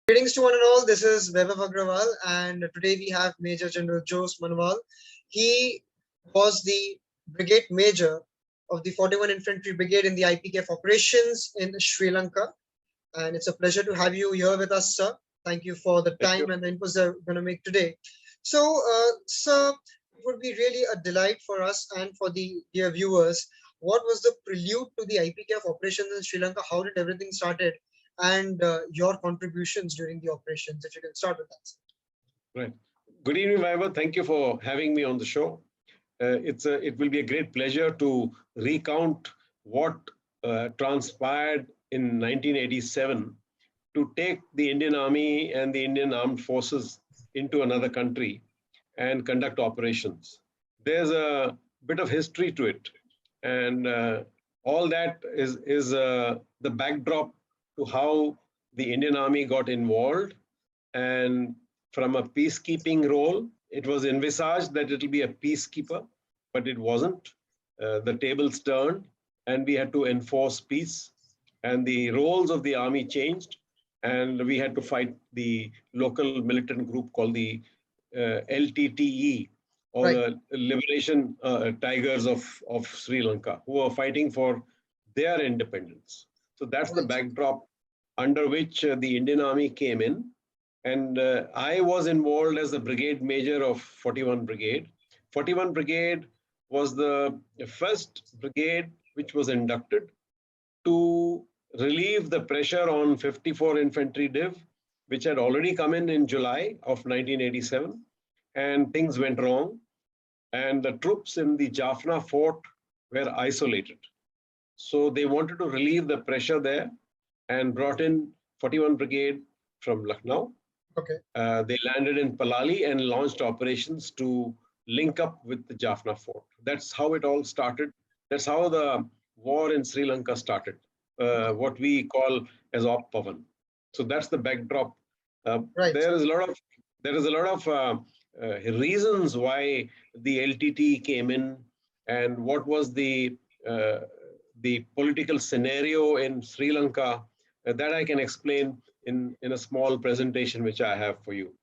Greetings to one and all. This is Vaibhav Agrawal, and today we have Major General Jose Manavalan. He was the Brigade Major of the 41 Infantry Brigade in the IPKF operations in Sri Lanka. And it's a pleasure to have you here with us, sir. Thank you for the time and the inputs that we're going to make today. So, sir, it would be really a delight for us and for the dear viewers. What was the prelude to the IPKF operations in Sri Lanka? How did everything started? And your contributions during the operations, if you can start with that. Right. Good evening, Vaibhav. Thank you for having me on the show. It will be a great pleasure to recount what transpired in 1987 to take the Indian Army and the Indian Armed Forces into another country and conduct operations. There's a bit of history to it, and all that is the backdrop to how the Indian Army got involved. And from a peacekeeping role, it was envisaged that it will be a peacekeeper, but it wasn't. The tables turned and we had to enforce peace, and the roles of the army changed, and we had to fight the local militant group called the LTTE, or the Liberation Tigers of Sri Lanka, who were fighting for their independence. So that's the backdrop under which the Indian Army came in. And I was involved as the Brigade Major of 41 Brigade. 41 Brigade was the first brigade which was inducted to relieve the pressure on 54 Infantry Div, which had already come in July of 1987, and things went wrong. And the troops in the Jaffna fort were isolated. So they wanted to relieve the pressure there and brought in 41 Brigade from Lucknow. They landed in Palali and launched operations to link up with the Jaffna fort. That's how it all started. That's how the war in Sri Lanka started, what we call as Op Pawan. So that's the backdrop. There is a lot of reasons why the LTTE came in, and what was the political scenario in Sri Lanka that I can explain in a small presentation which I have for you.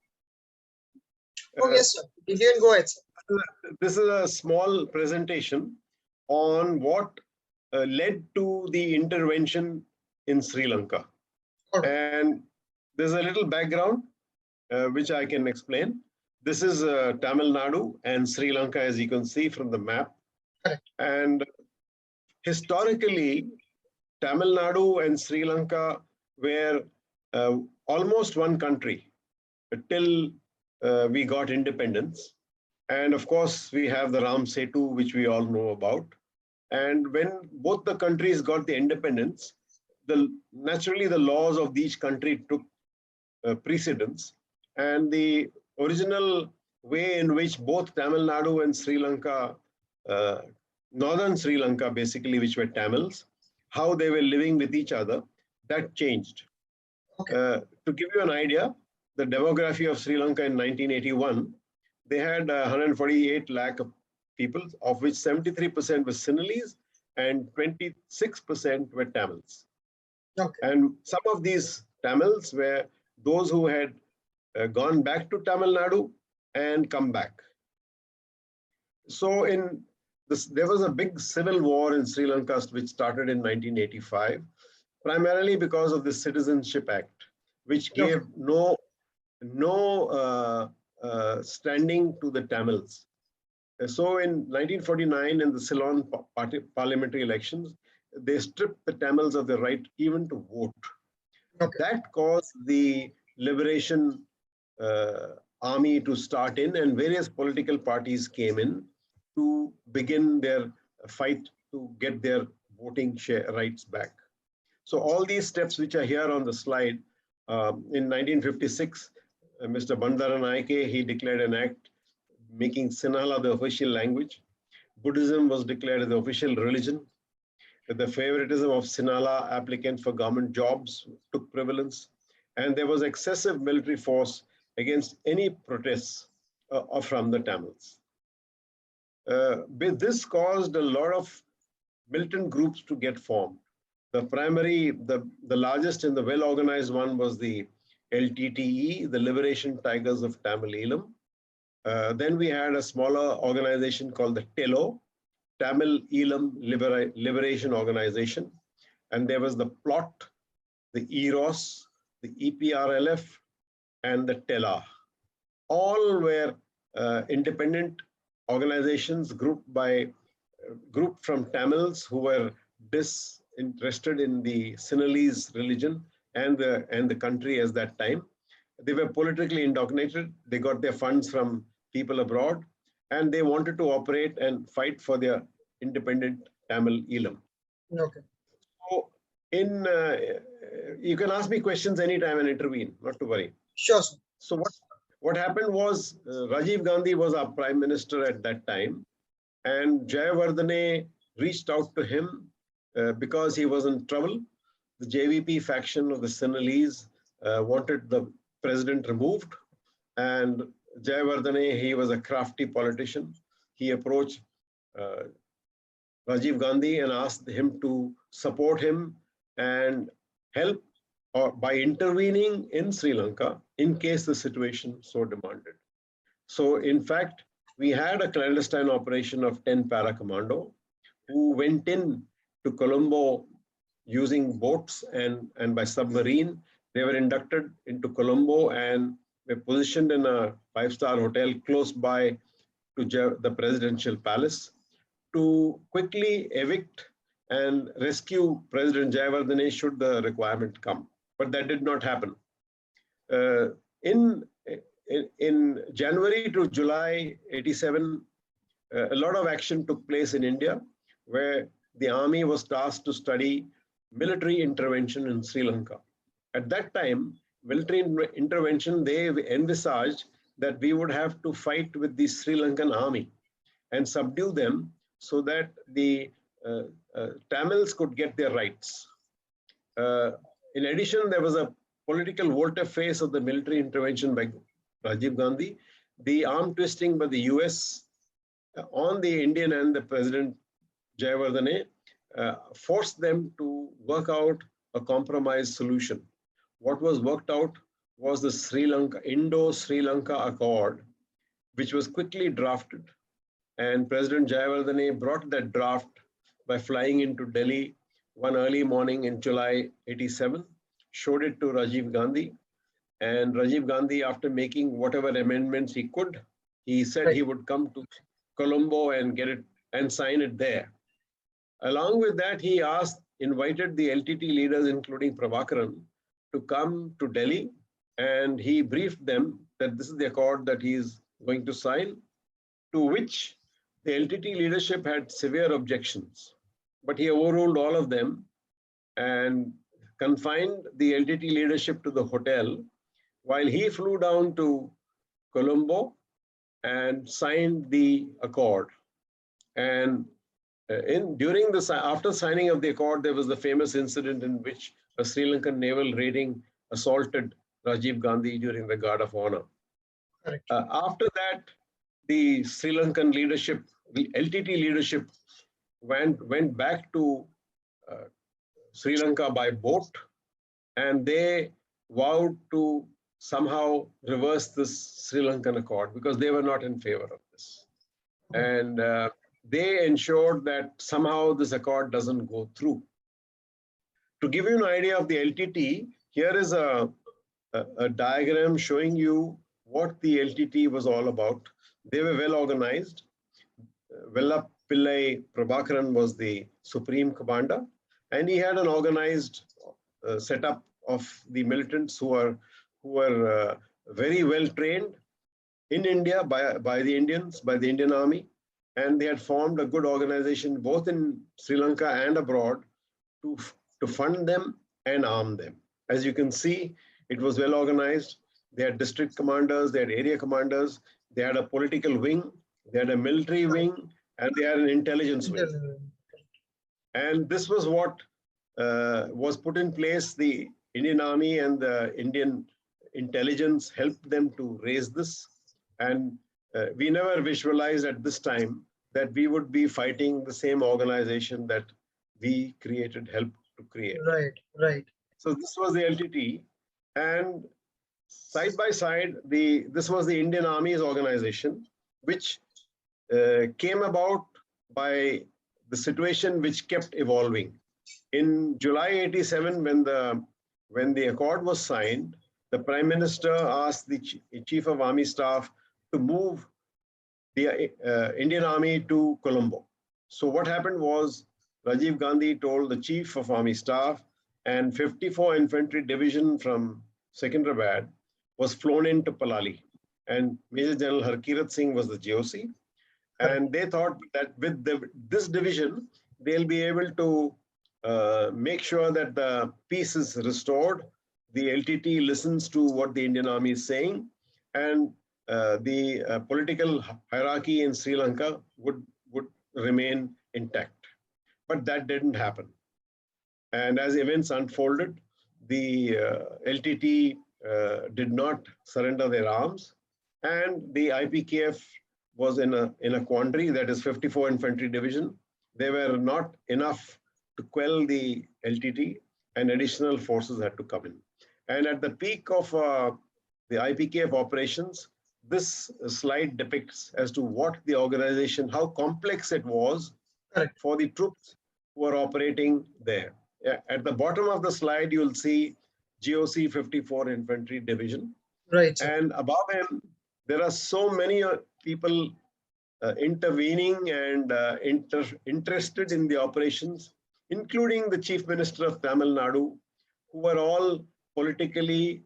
Oh, yes, sir. You can go ahead, sir. This is a small presentation on what led to the intervention in Sri Lanka. And there's a little background which I can explain. This is Tamil Nadu and Sri Lanka, as you can see from the map. And historically, Tamil Nadu and Sri Lanka were almost one country till we got independence. And of course, we have the Ram Setu, which we all know about. And when both the countries got the independence, naturally the laws of each country took precedence. And the original way in which both Tamil Nadu and Sri Lanka, northern Sri Lanka basically, which were Tamils, how they were living with each other, that changed. To give you an idea, the demography of Sri Lanka in 1981, they had 148 lakh people, of which 73% were Sinhalese and 26% were Tamils. And some of these Tamils were those who had gone back to Tamil Nadu and come back. So there was a big civil war in Sri Lanka which started in 1985, primarily because of the Citizenship Act, which gave no standing to the Tamils. So in 1949, in the Ceylon parliamentary elections, they stripped the Tamils of the right even to vote. That caused the Liberation Army to start in, and various political parties came in to begin their fight to get their voting rights back. So all these steps which are here on the slide, in 1956, Mr. Bandaranaike, he declared an act making Sinhala the official language. Buddhism was declared as the official religion. The favoritism of Sinhala applicants for government jobs took prevalence. And there was excessive military force against any protests from the Tamils. This caused a lot of militant groups to get formed. The largest and the well-organized one was the LTTE, the Liberation Tigers of Tamil Eelam. Then we had a smaller organization called the TELO, Tamil Eelam Liberation Organization. And there was the PLOT, the EROS, the EPRLF, and the TELA. All were independent organizations grouped from Tamils who were disinterested in the Sinhalese religion and the country as that time. They were politically indoctrinated. They got their funds from people abroad, and they wanted to operate and fight for their independent Tamil Eelam. Okay. So, you can ask me questions anytime and intervene. Not to worry. Sure, sir. So what happened was Rajiv Gandhi was our prime minister at that time, and Jayawardene reached out to him because he was in trouble. The JVP faction of the Sinhalese wanted the president removed, and Jayawardene, he was a crafty politician. He approached Rajiv Gandhi and asked him to support him and help by intervening in Sri Lanka in case the situation so demanded. So in fact, we had a clandestine operation of 10 para-commando who went in to Colombo using boats and by submarine. They were inducted into Colombo and were positioned in a five-star hotel close by to the presidential palace to quickly evict and rescue President Jayawardene should the requirement come. But that did not happen. In January to July 87, a lot of action took place in India, where the army was tasked to study military intervention in Sri Lanka. At that time, military intervention, they envisaged that we would have to fight with the Sri Lankan army and subdue them so that the Tamils could get their rights. In addition, there was a political volte-face of the military intervention by Rajiv Gandhi, the arm twisting by the US on the Indian and the President Jayawardene forced them to work out a compromise solution. What was worked out was the Indo-Sri Lanka Accord, which was quickly drafted. And President Jayawardene brought that draft by flying into Delhi one early morning in July 87, showed it to Rajiv Gandhi. And Rajiv Gandhi, after making whatever amendments he could, he said he would come to Colombo and get it and sign it there. Along with that, he invited the LTT leaders, including Prabhakaran, to come to Delhi, and he briefed them that this is the accord that he is going to sign, to which the LTT leadership had severe objections. But he overruled all of them and confined the LTT leadership to the hotel while he flew down to Colombo and signed the accord. And after signing of the accord, there was the famous incident in which a Sri Lankan naval raiding assaulted Rajiv Gandhi during the Guard of Honor. After that, the Sri Lankan leadership, the LTT leadership, went back to Sri Lanka by boat, and they vowed to somehow reverse this Sri Lankan accord because they were not in favor of this. And they ensured that somehow this accord doesn't go through. To give you an idea of the LTT, here is a diagram showing you what the LTT was all about. They were well organized. Vella Pillai Prabhakaran was the supreme commander, and he had an organized setup of the militants who were very well trained in India by the Indians, by the Indian Army, and they had formed a good organization both in Sri Lanka and abroad to fund them and arm them. As you can see, it was well organized. They had district commanders, they had area commanders, they had a political wing, they had a military wing, and they had an intelligence wing. And this was what was put in place. The Indian Army and the Indian intelligence helped them to raise this. And we never visualized at this time that we would be fighting the same organization that we helped to create. Right. So this was the LTT. And Side by side, this was the Indian Army's organization, which came about by the situation which kept evolving. In July 87, when the accord was signed, the Prime Minister asked the Chief of Army Staff to move the Indian Army to Colombo. So what happened was Rajiv Gandhi told the Chief of Army Staff, and 54 Infantry Division from Secunderabad was flown into Palali, and Major General Harkirat Singh was the GOC. And they thought that with this division, they'll be able to make sure that the peace is restored. The LTTE listens to what the Indian Army is saying, and the political hierarchy in Sri Lanka would remain intact. But that didn't happen. And as events unfolded, the LTTE did not surrender their arms, and the IPKF was in a quandary, that is 54 Infantry Division. They were not enough to quell the LTTE, and additional forces had to come in. And at the peak of the IPKF operations, this slide depicts as to what the organization, how complex it was for the troops who were operating there. At the bottom of the slide, you'll see GOC 54 Infantry Division. Right. And above him, there are so many people intervening and interested in the operations, including the Chief Minister of Tamil Nadu, who were all politically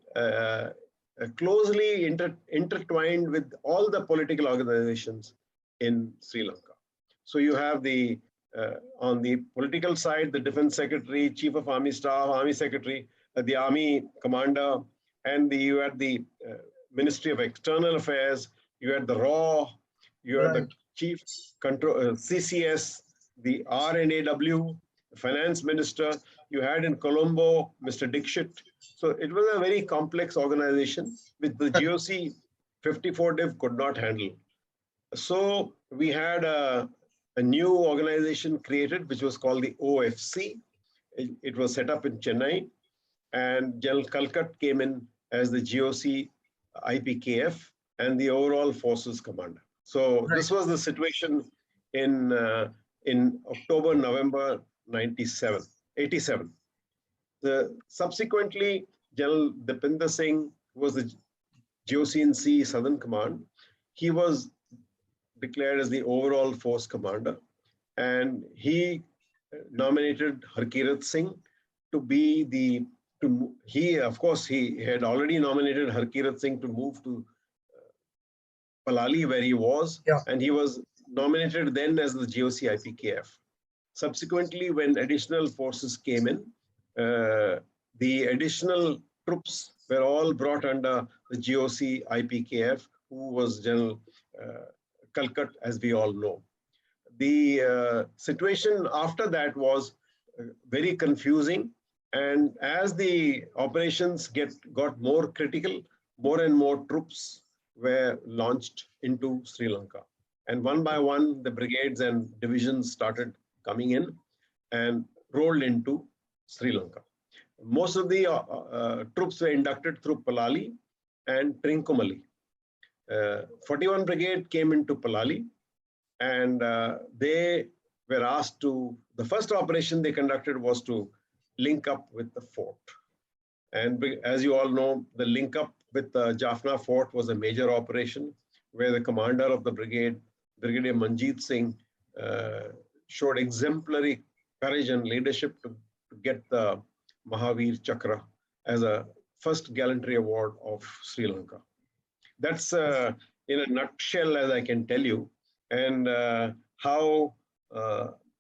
closely intertwined with all the political organizations in Sri Lanka. So you have on the political side, the Defense Secretary, Chief of Army Staff, Army Secretary, the Army Commander, and you had the Ministry of External Affairs, you had the RAW, you had the Chief Control, CCS, the RNAW, Finance Minister, you had in Colombo, Mr. Dixit. So it was a very complex organization which the GOC 54 Div could not handle. So we had a new organization created, which was called the OFC. It was set up in Chennai, and General Kalkat came in as the GOC IPKF and the overall forces commander. So this was the situation in October, November 87. Subsequently, General Dipinder Singh was the GOC-in-C Southern Command. He was declared as the overall force commander, and he nominated Harkirat Singh to be he had already nominated Harkirat Singh to move to Palali, where he was, and he was nominated then as the GOC IPKF. Subsequently, when additional forces came in, the additional troops were all brought under the GOC IPKF, who was General Kalkat, as we all know. The situation after that was very confusing, and as the operations got more critical, more and more troops were launched into Sri Lanka. And one by one, the brigades and divisions started coming in and rolled into Sri Lanka. Most of the troops were inducted through Palali and Trincomalee. 41 Brigade came into Palali, and they were asked to, the first operation they conducted was to link up with the fort. And as you all know, the link up with the Jaffna fort was a major operation where the commander of the brigade, Brigadier Manjeet Singh, showed exemplary courage and leadership to get the Mahavir Chakra as a first gallantry award of Sri Lanka. That's in a nutshell, as I can tell you, and how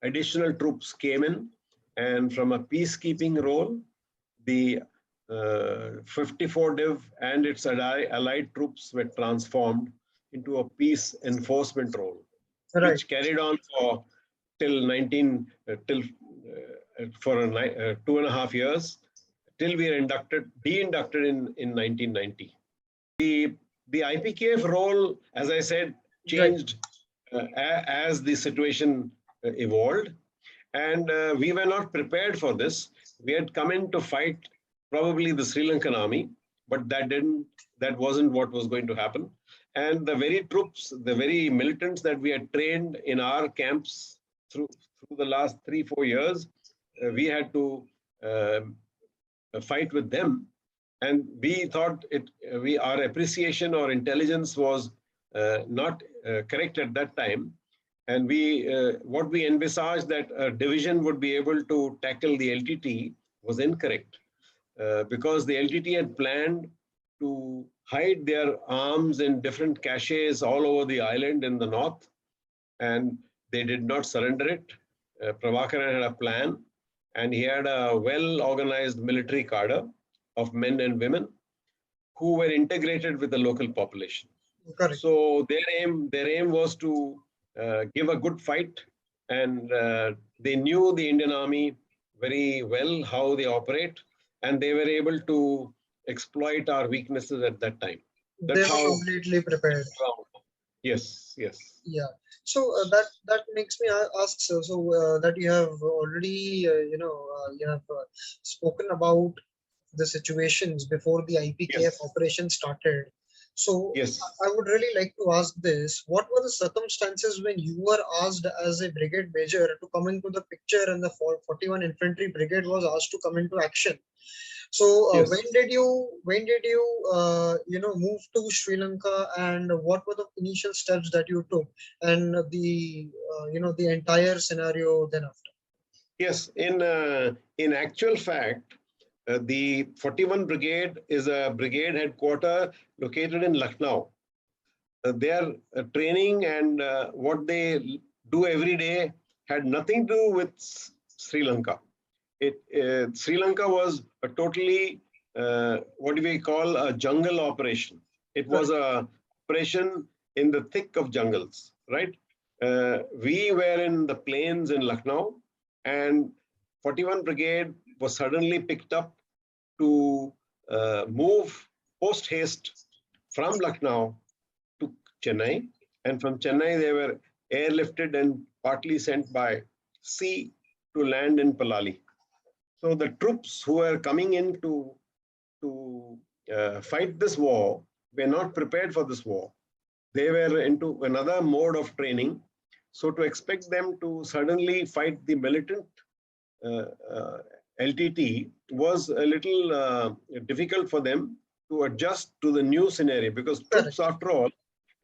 additional troops came in, and from a peacekeeping role, the 54 Div and its allied troops were transformed into a peace enforcement role, which carried on for till 2.5 years, till we were de-inducted in 1990. The IPKF role, as I said, changed as the situation evolved, and we were not prepared for this. We had come in to fight probably the Sri Lankan army, but that wasn't what was going to happen. And the very troops, the very militants that we had trained in our camps through the last 3-4 years, we had to fight with them. And we thought our appreciation or intelligence was not correct at that time. And what we envisaged that a division would be able to tackle the LTTE was incorrect, because the LTTE had planned to hide their arms in different caches all over the island in the north, and they did not surrender it. Prabhakaran had a plan, and he had a well-organized military cadre of men and women who were integrated with the local population. Correct. So their aim was to give a good fight, and they knew the Indian Army very well, how they operate, and they were able to exploit our weaknesses at that time. That's they were completely prepared. Yes, yes. Yeah. So that makes me ask, sir. So that you have already, you have spoken about the situations before the IPKF yes. operation started. So yes. I would really like to ask this: what were the circumstances when you were asked as a brigade major to come into the picture, and the 41 Infantry Brigade was asked to come into action? So yes. when did you move to Sri Lanka, and what were the initial steps that you took, and the entire scenario then after? Yes, in actual fact, the 41 Brigade is a brigade headquarter located in Lucknow. Their training and what they do every day had nothing to do with Sri Lanka. Sri Lanka was a totally, what do we call, a jungle operation. It was a operation in the thick of jungles, right? We were in the plains in Lucknow, and 41 Brigade was suddenly picked up to move post haste from Lucknow to Chennai, and from Chennai they were airlifted and partly sent by sea to land in Palali. So the troops who were coming in to fight this war were not prepared for this war. They were into another mode of training. So to expect them to suddenly fight the militant LTT was a little difficult for them to adjust to the new scenario, because troops, after all,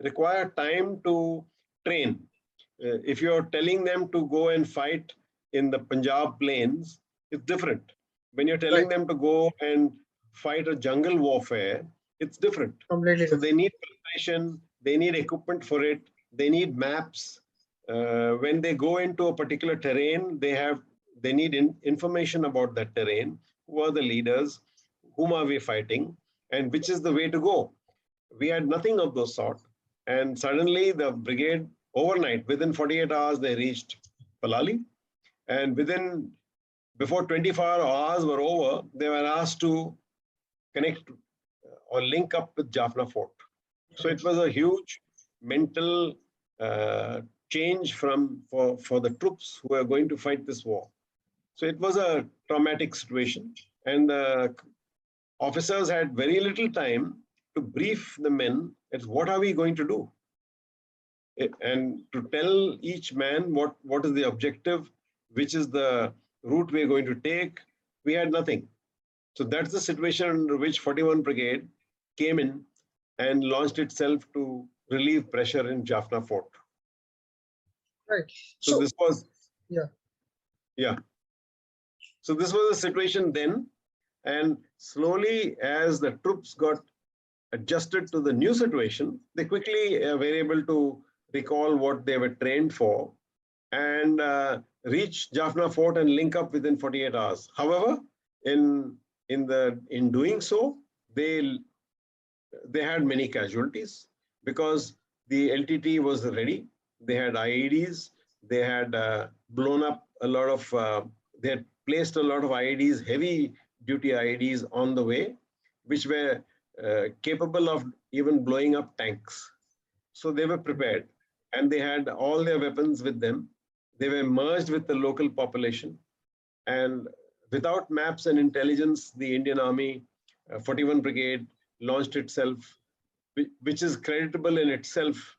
require time to train. If you're telling them to go and fight in the Punjab plains, it's different. When you're telling them to go and fight a jungle warfare, it's different. Completely so different. They need preparation, they need equipment for it, they need maps. When they go into a particular terrain, they need information about that terrain. Who are the leaders? Whom are we fighting? And which is the way to go? We had nothing of those sort. And suddenly the brigade, overnight, within 48 hours, they reached Palali. And before 24 hours were over, they were asked to connect or link up with Jaffna Fort. So it was a huge mental change for the troops who were going to fight this war. So it was a traumatic situation, and the officers had very little time to brief the men as what are we going to do, and to tell each man what is the objective, which is the route we are going to take. We had nothing. So that's the situation under which 41 Brigade came in and launched itself to relieve pressure in Jaffna Fort. Right. So this was, yeah. So this was the situation then, and slowly as the troops got adjusted to the new situation, they quickly were able to recall what they were trained for and reach Jaffna Fort and link up within 48 hours. However, in doing so, they had many casualties because the LTT was ready. They had IEDs. They had blown up a lot of. They had placed a lot of IEDs, heavy duty IEDs, on the way, which were capable of even blowing up tanks. So they were prepared, and they had all their weapons with them. They were merged with the local population, and without maps and intelligence, the Indian Army 41 Brigade launched itself, which is creditable in itself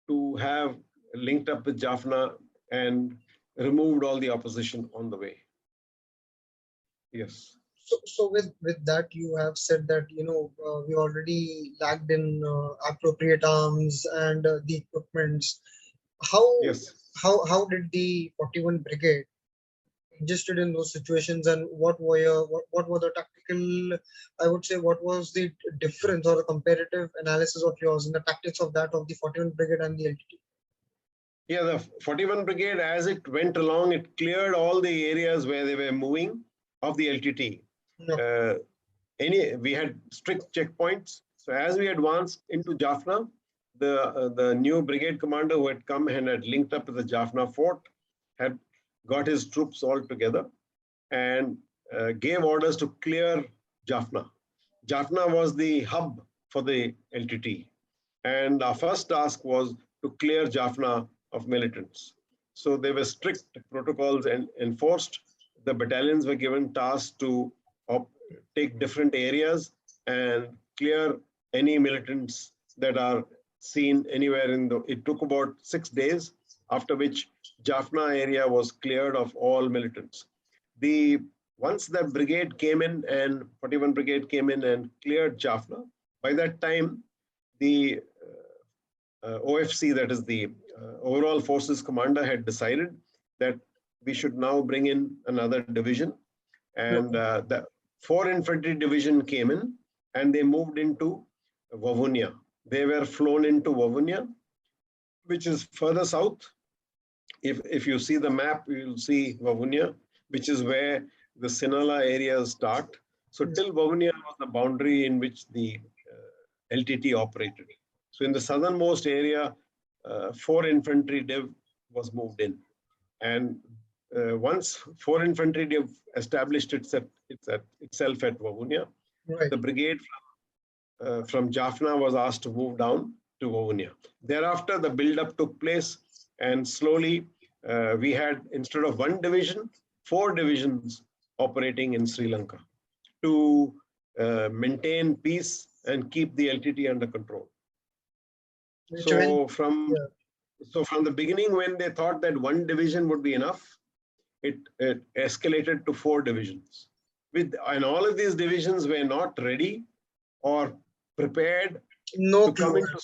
to have linked up with Jaffna and removed all the opposition on the way. Yes. So with that, you have said that we already lacked in appropriate arms and the equipments. How Yes. how did the 41 Brigade adjusted in those situations, and what were the tactical, I would say, what was the difference or the comparative analysis of yours in the tactics of that of the 41 Brigade and the LTT? Yeah, the 41 Brigade, as it went along, it cleared all the areas where they were moving of the LTT. No. We had strict checkpoints. So as we advanced into Jaffna, the new brigade commander who had come and had linked up with the Jaffna fort had got his troops all together and gave orders to clear Jaffna. Jaffna was the hub for the LTT, and our first task was to clear Jaffna of militants. So there were strict protocols enforced. The battalions were given tasks to take different areas and clear any militants that are seen anywhere in the. It took about 6 days, after which Jaffna area was cleared of all militants. Once the brigade came in and 41 Brigade came in and cleared Jaffna, by that time the OFC, that is the overall forces commander, had decided that we should now bring in another division, and the 4 Infantry Division came in and they moved into Vavuniya. They were flown into Vavuniya, which is further south. If you see the map, you'll see Vavuniya, which is where the Sinhala areas start. So till Vavuniya was the boundary in which the LTT operated. So in the southernmost area, 4 Infantry Div was moved in. And once 4 Infantry Div established itself at Vavuniya, Right. the brigade from Jaffna was asked to move down to Vavuniya. Thereafter, the build-up took place, and slowly we had, instead of 1 division, 4 divisions operating in Sri Lanka to maintain peace and keep the LTT under control. So from the beginning, when they thought that 1 division would be enough, it escalated to 4 divisions. And all of these divisions were not ready or prepared to come into.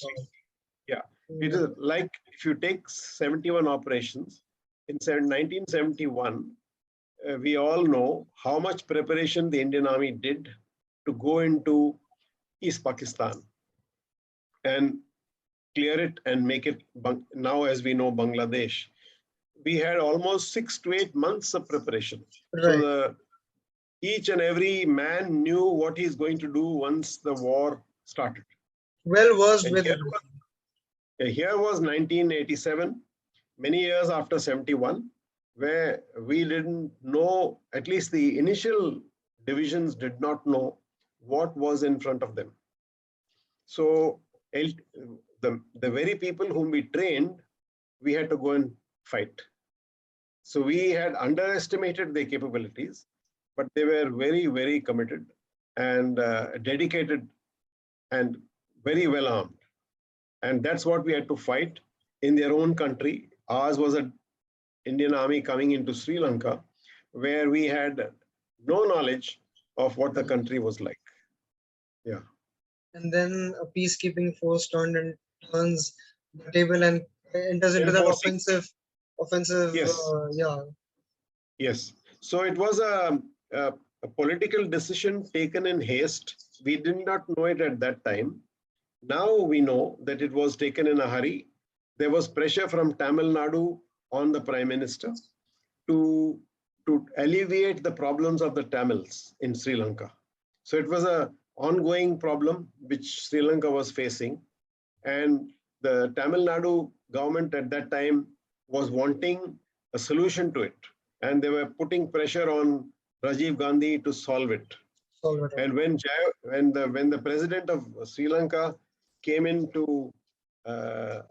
Yeah, it is like if you take 71 operations in 1971, we all know how much preparation the Indian Army did to go into East Pakistan and clear it and make it now, as we know, Bangladesh. We had almost 6 to 8 months of preparation. Right. So each and every man knew what he's going to do once the war started. Well versed with it. Here was 1987, many years after 71, where we didn't know, at least the initial divisions did not know what was in front of them. So the very people whom we trained, we had to go and fight. So we had underestimated their capabilities, but they were very, very committed and dedicated and very well armed. And that's what we had to fight in their own country. Ours was an Indian Army coming into Sri Lanka, where we had no knowledge of what the country was like. Yeah. And then a peacekeeping force turns the table and enters into that offensive. Yes. Yes. So it was a political decision taken in haste. We did not know it at that time. Now we know that it was taken in a hurry. There was pressure from Tamil Nadu on the Prime Minister to alleviate the problems of the Tamils in Sri Lanka. So it was an ongoing problem which Sri Lanka was facing. And the Tamil Nadu government at that time was wanting a solution to it. And they were putting pressure on Rajiv Gandhi to solve it. And when the president of Sri Lanka came in to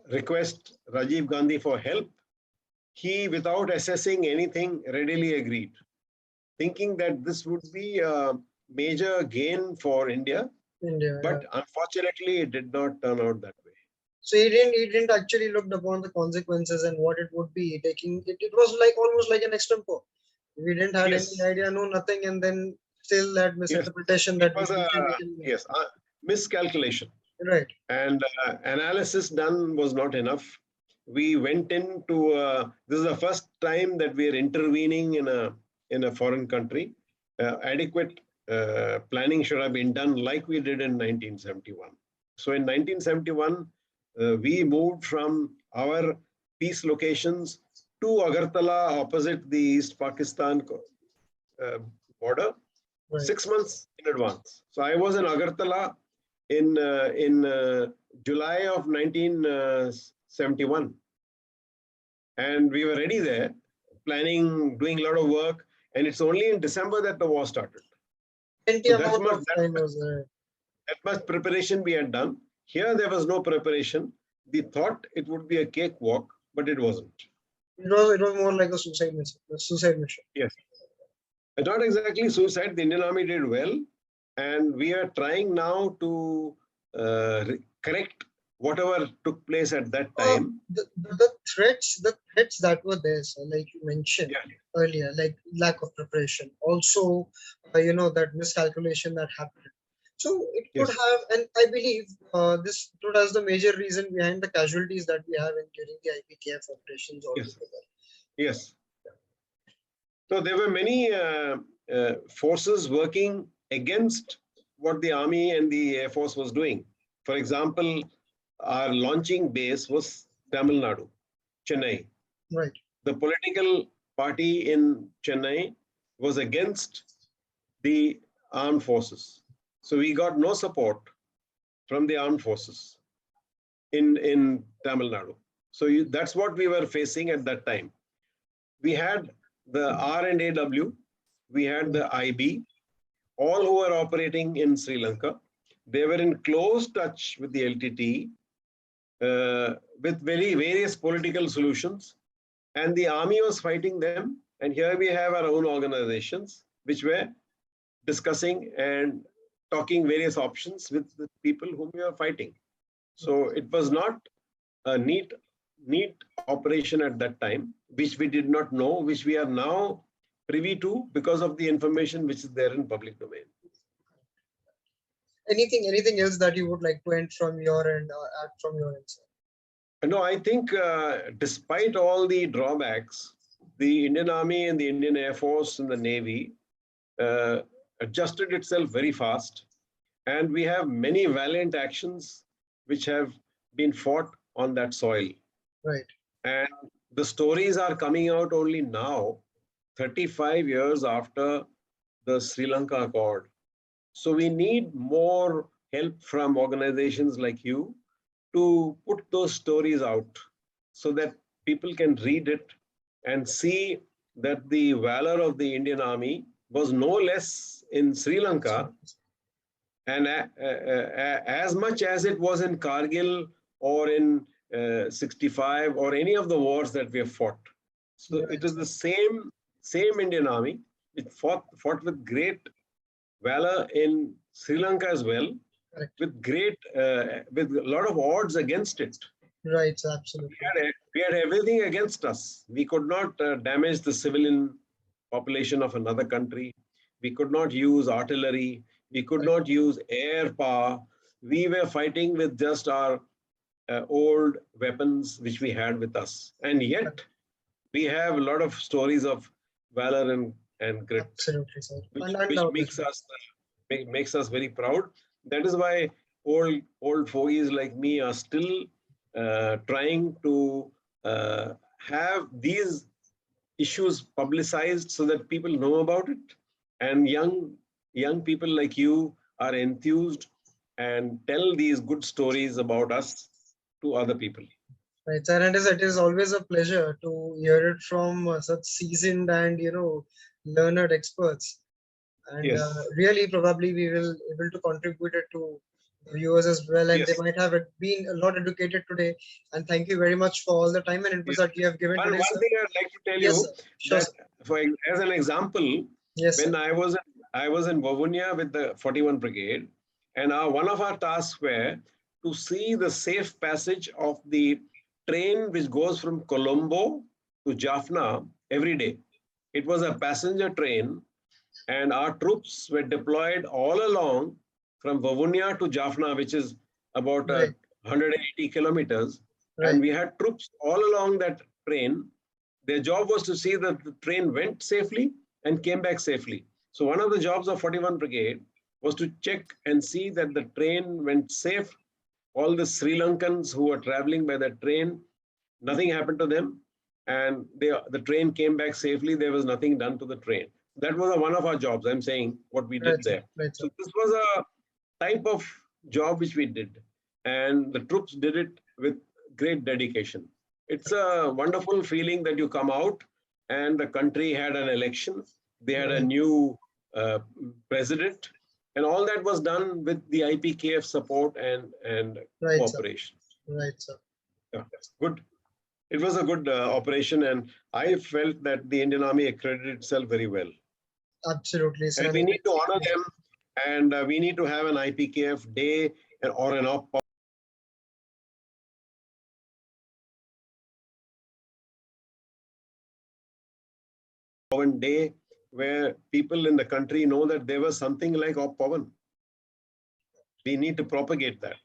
request Rajiv Gandhi for help, he, without assessing anything, readily agreed, thinking that this would be a major gain for India, but unfortunately, it did not turn out that way. So he didn't actually look upon the consequences and what it would be taking. It was like almost like an extempo. We didn't have any idea, no nothing, and then still that misinterpretation that was a miscalculation. Right. And analysis done was not enough. We went into this is the first time that we are intervening in a foreign country. Adequate planning should have been done like we did in 1971. So in 1971, we moved from our peace locations to Agartala opposite the East Pakistan border 6 months in advance. So I was in Agartala in July of 1971. And we were ready there, planning, doing a lot of work. And it's only in December that the war started. So that much preparation we had done. Here, there was no preparation. We thought it would be a cakewalk, but it wasn't. It was more like a suicide mission. Yes. Not exactly suicide. The Indian Army did well. And we are trying now to correct whatever took place at that time. The threats that were there, so like you mentioned earlier, like lack of preparation, also that miscalculation that happened. So it could have, and I believe this was the major reason behind the casualties that we have during the IPKF operations. Yes. So there were many forces working against what the Army and the Air Force was doing. For example, our launching base was Tamil Nadu, Chennai. Right. The political party in Chennai was against the armed forces. So we got no support from the armed forces in Tamil Nadu. So that's what we were facing at that time. We had the R&AW, we had the IB, all who were operating in Sri Lanka. They were in close touch with the LTTE, with various political solutions. And the army was fighting them. And here we have our own organizations, which were discussing and talking various options with the people whom we are fighting. So it was not a neat operation at that time, which we did not know, which we are now privy to because of the information which is there in public domain. Anything else that you would like to end from your end or add from your end, sir? No, I think despite all the drawbacks, the Indian Army and the Indian Air Force and the Navy adjusted itself very fast. And we have many valiant actions which have been fought on that soil. Right. And the stories are coming out only now, 35 years after the Sri Lanka Accord. So we need more help from organizations like you to put those stories out so that people can read it and see that the valor of the Indian Army was no less in Sri Lanka and as much as it was in Kargil or in 65 or any of the wars that we have fought. So it is the same Indian Army. It fought with great valor in Sri Lanka as well, with with a lot of odds against it. Right, absolutely. We had everything against us. We could not damage the civilian population of another country. We could not use artillery. We could not use air power. We were fighting with just our old weapons which we had with us. And yet, we have a lot of stories of valor and grit, absolutely, sir. Which makes us very proud. That is why old fogies like me are still trying to have these issues publicized so that people know about it. And young people like you are enthused and tell these good stories about us to other people. Right, sir. And it is always a pleasure to hear it from such seasoned and learned experts. And really, probably we will able to contribute it to the viewers as well, and they might have been a lot educated today. And thank you very much for all the time and inputs that you have given today. One thing I'd like to tell you that, as an example, when I was I was in Vavuniya with the 41 Brigade, and one of our tasks were to see the safe passage of the train which goes from Colombo to Jaffna every day. It was a passenger train, and our troops were deployed all along from Vavuniya to Jaffna, which is about Right. 180 kilometers. Right. And we had troops all along that train. Their job was to see that the train went safely and came back safely. So one of the jobs of 41 Brigade was to check and see that the train went safe. All the Sri Lankans who were traveling by that train, nothing happened to them. And the train came back safely. There was nothing done to the train. That was one of our jobs. I'm saying what we did there. Right, So this was a type of job which we did. And the troops did it with great dedication. It's a wonderful feeling that you come out and the country had an election. They had a new president, and all that was done with the IPKF support and right, cooperation. Sir. Right, sir. Yeah, good. It was a good operation, and I felt that the Indian Army accredited itself very well. Absolutely, sir. And we need to honor them, and we need to have an IPKF day or an op Pawan day where people in the country know that there was something like Op Pawan. We need to propagate that.